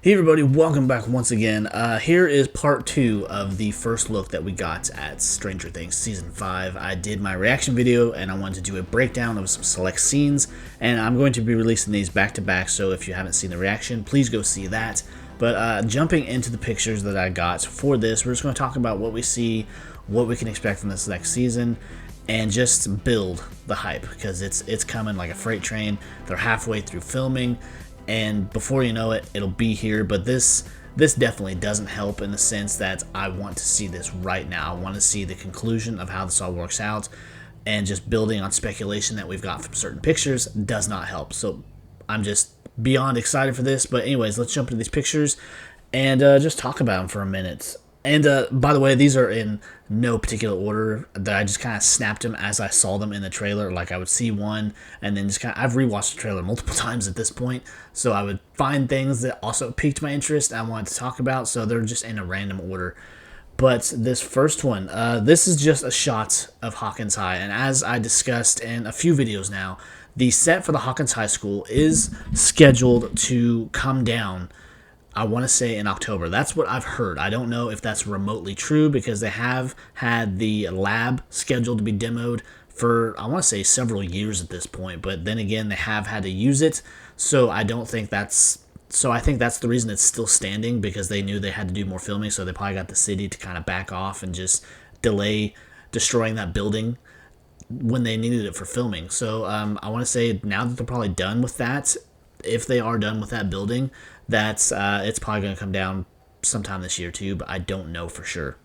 Hey everybody, welcome back once again. Here is part 2 of the first look that we got at Stranger Things Season 5. I did my reaction video and I wanted to do a breakdown of some select scenes, and I'm going to be releasing these back to back, so if you haven't seen the reaction, please go see that. But jumping into the pictures that I got for this, we're just going to talk about what we see, what we can expect from this next season, and just build the hype, because it's coming like a freight train. They're halfway through filming, and before you know it, it'll be here. But this definitely doesn't help in the sense that I want to see this right now. I want to see the conclusion of how this all works out, and just building on speculation that we've got from certain pictures does not help. So I'm just beyond excited for this. But anyways, let's jump into these pictures and just talk about them for a minute. And by the way, these are in no particular order, that I just kind of snapped them as I saw them in the trailer. Like, I would see one and then just kind of, I've rewatched the trailer multiple times at this point, so I would find things that also piqued my interest and I wanted to talk about, so they're just in a random order. But this first one, this is just a shot of Hawkins High, and as I discussed in a few videos now, the set for the Hawkins High School is scheduled to come down, I want to say, in October. That's what I've heard. I don't know if that's remotely true, because they have had the lab scheduled to be demoed for, I want to say, several years at this point. But then again, they have had to use it, so I don't think that's... So I think that's the reason it's still standing, because they knew they had to do more filming, so they probably got the city to kind of back off and just delay destroying that building when they needed it for filming. So I want to say now that they're probably done with that, if they are done with that building, that's it's probably going to come down sometime this year too, but I don't know for sure.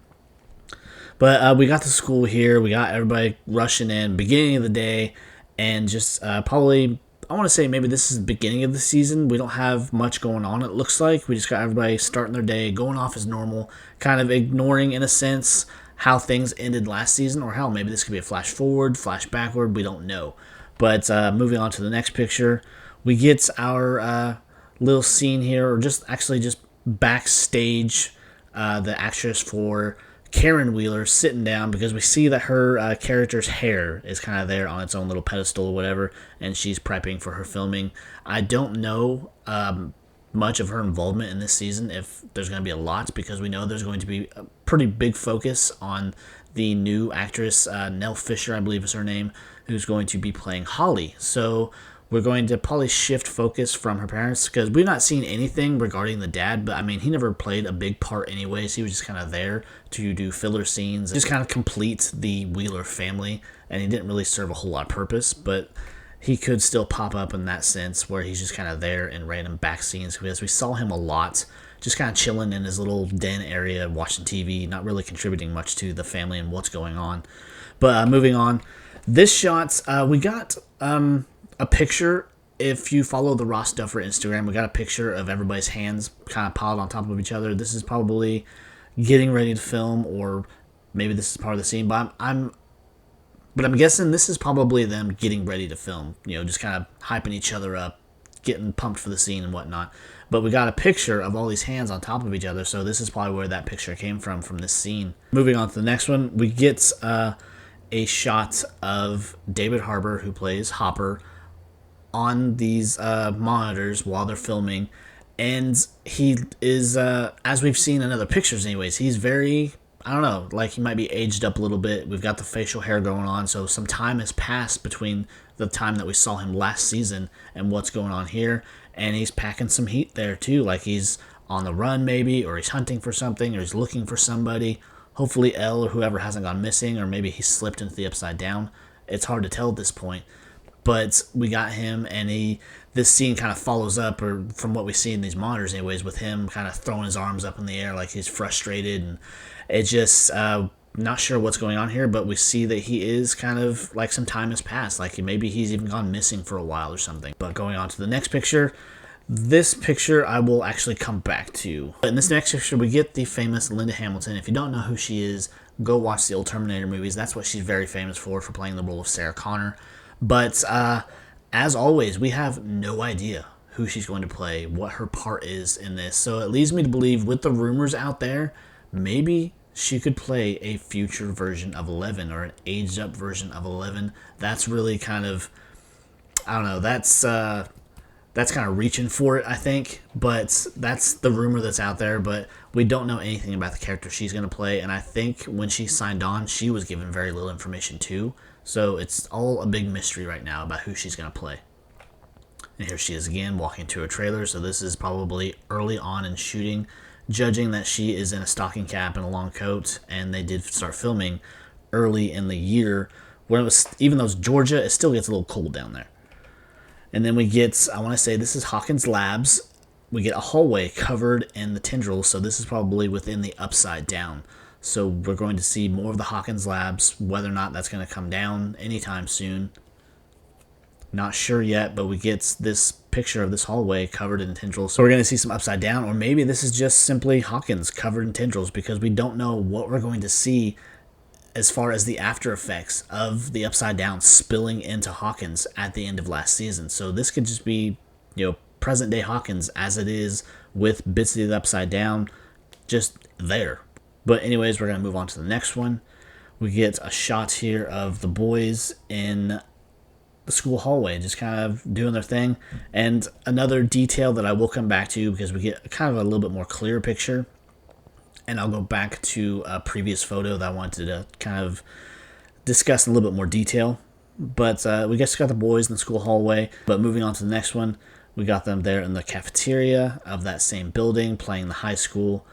But we got the school here. We got everybody rushing in, beginning of the day, and just probably, I want to say maybe this is the beginning of the season. We don't have much going on, it looks like. We just got everybody starting their day, going off as normal, kind of ignoring, in a sense, how things ended last season, or hell, maybe this could be a flash forward, flash backward, we don't know. But moving on to the next picture, we get our little scene here, or just backstage, the actress for Karen Wheeler sitting down, because we see that her character's hair is kind of there on its own little pedestal or whatever, and she's prepping for her filming. I don't know much of her involvement in this season, if there's going to be a lot, because we know there's going to be a pretty big focus on the new actress, Nell Fisher, I believe is her name, who's going to be playing Holly. So we're going to probably shift focus from her parents, because we've not seen anything regarding the dad, but I mean, he never played a big part anyways. He was just kind of there to do filler scenes, just kind of complete the Wheeler family, and he didn't really serve a whole lot of purpose, but he could still pop up in that sense, where he's just kind of there in random back scenes, because we saw him a lot, just kind of chilling in his little den area, watching TV, not really contributing much to the family and what's going on. But moving on, this shot, we got a picture. If you follow the Ross Duffer Instagram, we got a picture of everybody's hands kind of piled on top of each other. This is probably getting ready to film, or maybe this is part of the scene, but I'm guessing this is probably them getting ready to film, you know, just kind of hyping each other up, getting pumped for the scene and whatnot. But we got a picture of all these hands on top of each other, so this is probably where that picture came from this scene. Moving on to the next one, we get a shot of David Harbour, who plays Hopper, on these monitors while they're filming, and he is, as we've seen in other pictures anyways, he's very, I don't know, like he might be aged up a little bit. We've got the facial hair going on, so some time has passed between the time that we saw him last season and what's going on here, and he's packing some heat there too, like he's on the run maybe, or he's hunting for something, or he's looking for somebody. Hopefully Elle or whoever hasn't gone missing, or maybe he slipped into the Upside Down. It's hard to tell at this point. But we got him, and this scene kind of follows up, or from what we see in these monitors anyways, with him kind of throwing his arms up in the air like he's frustrated, and it's just not sure what's going on here, but we see that he is kind of like some time has passed, like maybe he's even gone missing for a while or something. But going on to the next picture, this picture I will actually come back to. In this next picture, we get the famous Linda Hamilton. If you don't know who she is, go watch the old Terminator movies. That's what she's very famous for playing the role of Sarah Connor. But as always, we have no idea who she's going to play, what her part is in this. So it leads me to believe, with the rumors out there, maybe she could play a future version of Eleven, or an aged up version of Eleven. That's really kind of, I don't know, that's That's kind of reaching for it, I think, but that's the rumor that's out there. But we don't know anything about the character she's going to play, and I think when she signed on, she was given very little information too. So it's all a big mystery right now about who she's going to play. And here she is again, walking to a trailer. So this is probably early on in shooting, judging that she is in a stocking cap and a long coat, and they did start filming early in the year. When it was, even though it's Georgia, it still gets a little cold down there. And then we get, I want to say this is Hawkins Labs. We get a hallway covered in the tendrils, so this is probably within the Upside Down. So we're going to see more of the Hawkins Labs, whether or not that's going to come down anytime soon. Not sure yet, but we get this picture of this hallway covered in tendrils. So we're going to see some Upside Down, or maybe this is just simply Hawkins covered in tendrils, because we don't know what we're going to see as far as the after effects of the Upside Down spilling into Hawkins at the end of last season. So this could just be, present day Hawkins as it is, with bits of the Upside Down just there. But anyways, we're going to move on to the next one. We get a shot here of the boys in the school hallway, just kind of doing their thing. And another detail that I will come back to, because we get kind of a little bit more clear picture, and I'll go back to a previous photo that I wanted to kind of discuss in a little bit more detail. But we just got the boys in the school hallway. But moving on to the next one, we got them there in the cafeteria of that same building, playing the high school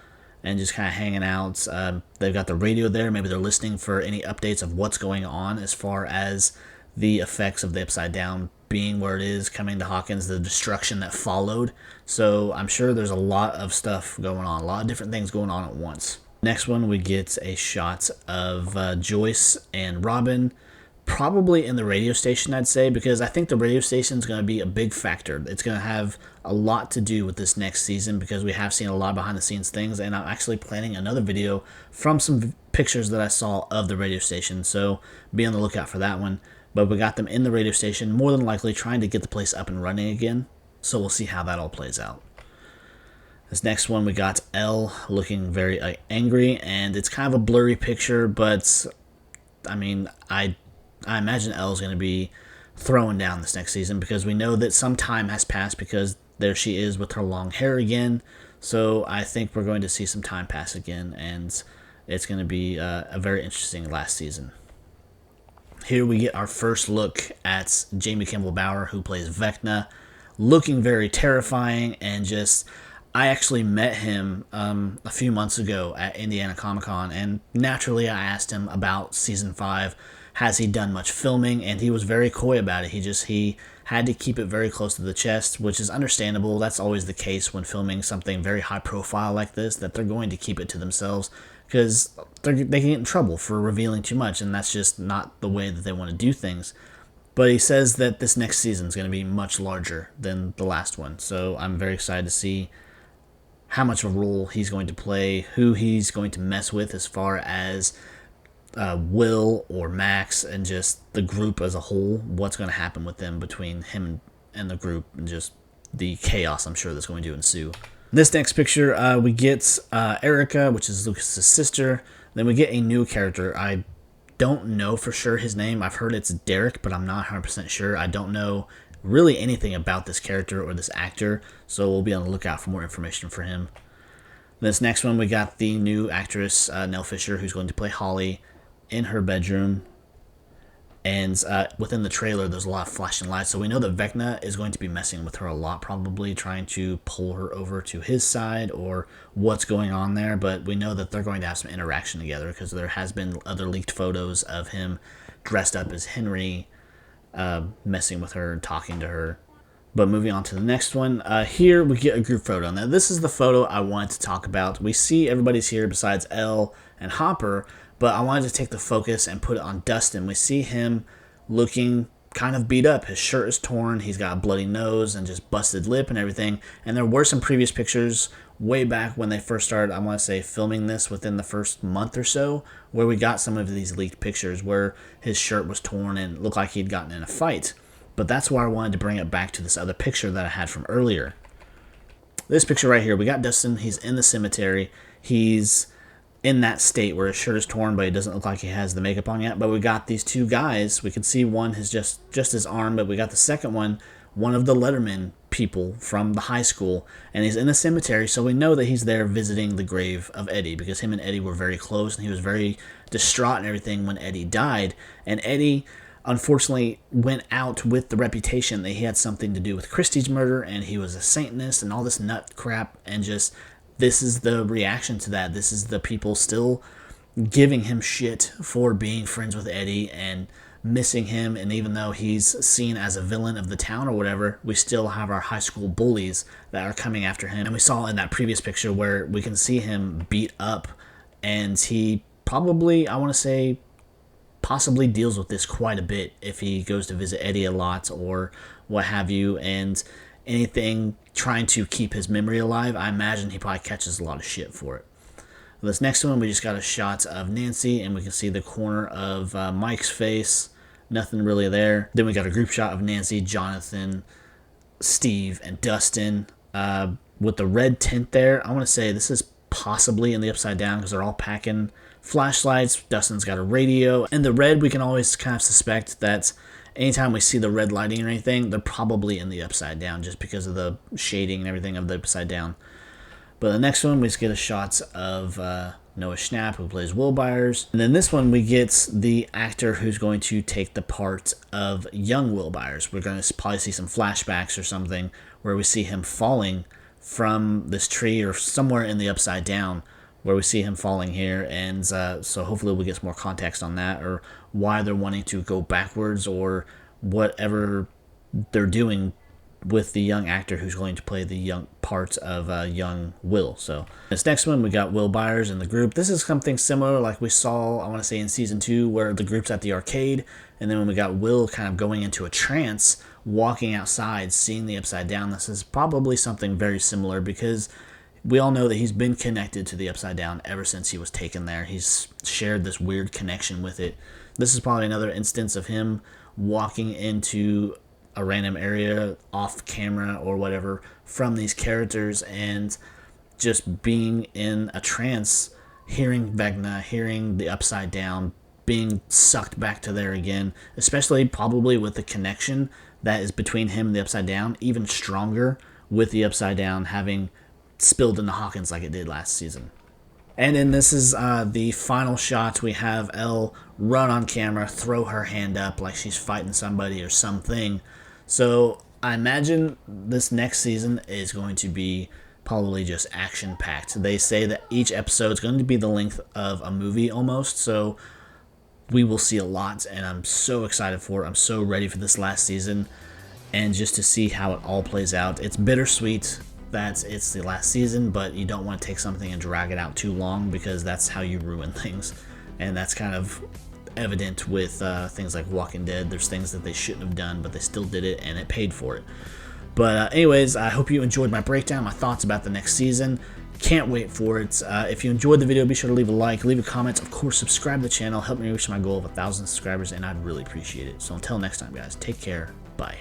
and just kind of hanging out. They've got the radio there. Maybe they're listening for any updates of what's going on as far as the effects of the Upside Down being where it is, coming to Hawkins, the destruction that followed. So I'm sure there's a lot of stuff going on, a lot of different things going on at once. Next one, we get a shot of Joyce and Robin, probably in the radio station, I'd say, because I think the radio station is going to be a big factor. It's going to have a lot to do with this next season, because we have seen a lot of behind the scenes things, and I'm actually planning another video from some pictures that I saw of the radio station, so be on the lookout for that one. But we got them in the radio station, more than likely trying to get the place up and running again. So we'll see how that all plays out. This next one, we got Elle looking very angry, and it's kind of a blurry picture, but I mean, I imagine Elle's going to be throwing down this next season, because we know that some time has passed, because there she is with her long hair again. So I think we're going to see some time pass again, and it's going to be a very interesting last season. Here we get our first look at Jamie Kimball Bower, who plays Vecna, looking very terrifying, and just, I actually met him a few months ago at Indiana Comic-Con, and naturally I asked him about Season 5, has he done much filming, and he was very coy about it. He had to keep it very close to the chest, which is understandable. That's always the case when filming something very high profile like this, that they're going to keep it to themselves, because they can get in trouble for revealing too much, and that's just not the way that they want to do things. But he says that this next season is going to be much larger than the last one, so I'm very excited to see how much of a role he's going to play, who he's going to mess with as far as Will or Max, and just the group as a whole, what's going to happen with them between him and the group, and just the chaos I'm sure that's going to ensue. This next picture, we get Erica, which is Lucas's sister. Then we get a new character. I don't know for sure his name. I've heard it's Derek, but I'm not 100% sure. I don't know really anything about this character or this actor, so we'll be on the lookout for more information for him. This next one, we got the new actress, Nell Fisher, who's going to play Holly in her bedroom. And within the trailer, there's a lot of flashing lights, so we know that Vecna is going to be messing with her a lot, probably trying to pull her over to his side or what's going on there, but we know that they're going to have some interaction together, because there has been other leaked photos of him dressed up as Henry, messing with her and talking to her. But moving on to the next one, here we get a group photo. Now this is the photo I wanted to talk about. We see everybody's here besides Elle and Hopper, but I wanted to take the focus and put it on Dustin. We see him looking kind of beat up. His shirt is torn, he's got a bloody nose and just busted lip and everything. And there were some previous pictures way back when they first started, I want to say, filming this within the first month or so, where we got some of these leaked pictures where his shirt was torn and looked like he'd gotten in a fight. But that's why I wanted to bring it back to this other picture that I had from earlier. This picture right here, we got Dustin, he's in the cemetery, he's in that state where his shirt is torn, but he doesn't look like he has the makeup on yet. But we got these two guys. We can see one is just his arm, but we got the second one one of the Letterman people from the high school, and he's in a cemetery, so we know that he's there visiting the grave of Eddie, because him and Eddie were very close, and he was very distraught and everything when Eddie died. And Eddie unfortunately went out with the reputation that he had something to do with Christie's murder, and he was a Satanist and all this nut crap, and just this is the reaction to that. This is the people still giving him shit for being friends with Eddie and missing him. And even though he's seen as a villain of the town or whatever, we still have our high school bullies that are coming after him. And we saw in that previous picture where we can see him beat up, and he probably, I want to say, possibly deals with this quite a bit if he goes to visit Eddie a lot or what have you, and anything trying to keep his memory alive. I imagine he probably catches a lot of shit for it. This next one, we just got a shot of Nancy, and we can see the corner of Mike's face. Nothing really there. Then we got a group shot of Nancy, Jonathan, Steve, and Dustin. With the red tint there, I want to say this is possibly in the Upside Down, because they're all packing flashlights. Dustin's got a radio. And the red, we can always kind of suspect that anytime we see the red lighting or anything, they're probably in the Upside Down, just because of the shading and everything of the Upside Down. But the next one, we just get a shot of Noah Schnapp, who plays Will Byers. And then this one, we get the actor who's going to take the part of young Will Byers. We're going to probably see some flashbacks or something where we see him falling from this tree or somewhere in the Upside Down, where we see him falling here. And so hopefully we'll get some more context on that, or why they're wanting to go backwards, or whatever they're doing with the young actor who's going to play the young part of young Will. So this next one, we got Will Byers in the group. This is something similar like we saw, I want to say, in season 2, where the group's at the arcade, and then when we got Will kind of going into a trance, walking outside, seeing the Upside Down. This is probably something very similar, because we all know that he's been connected to the Upside Down ever since he was taken there. He's shared this weird connection with it. This is probably another instance of him walking into a random area off camera or whatever from these characters, and just being in a trance, hearing Vecna, hearing the Upside Down, being sucked back to there again, especially probably with the connection that is between him and the Upside Down, even stronger with the Upside Down having spilled into Hawkins like it did last season. And then this is the final shot. We have Elle run on camera, throw her hand up like she's fighting somebody or something. So I imagine this next season is going to be probably just action-packed. They say that each episode is going to be the length of a movie almost, so we will see a lot, and I'm so excited for it. I'm so ready for this last season, and just to see how it all plays out. It's bittersweet that it's the last season, but you don't want to take something and drag it out too long, because that's how you ruin things, and that's kind of evident with things like Walking Dead. There's things that they shouldn't have done, but they still did it, and it paid for it. But anyways, I hope you enjoyed my breakdown, my thoughts about the next season. Can't wait for it. If you enjoyed the video, be sure to leave a like, leave a comment, of course subscribe to the channel, help me reach my goal of 1,000 subscribers, and I'd really appreciate it. So until next time, guys, take care, bye.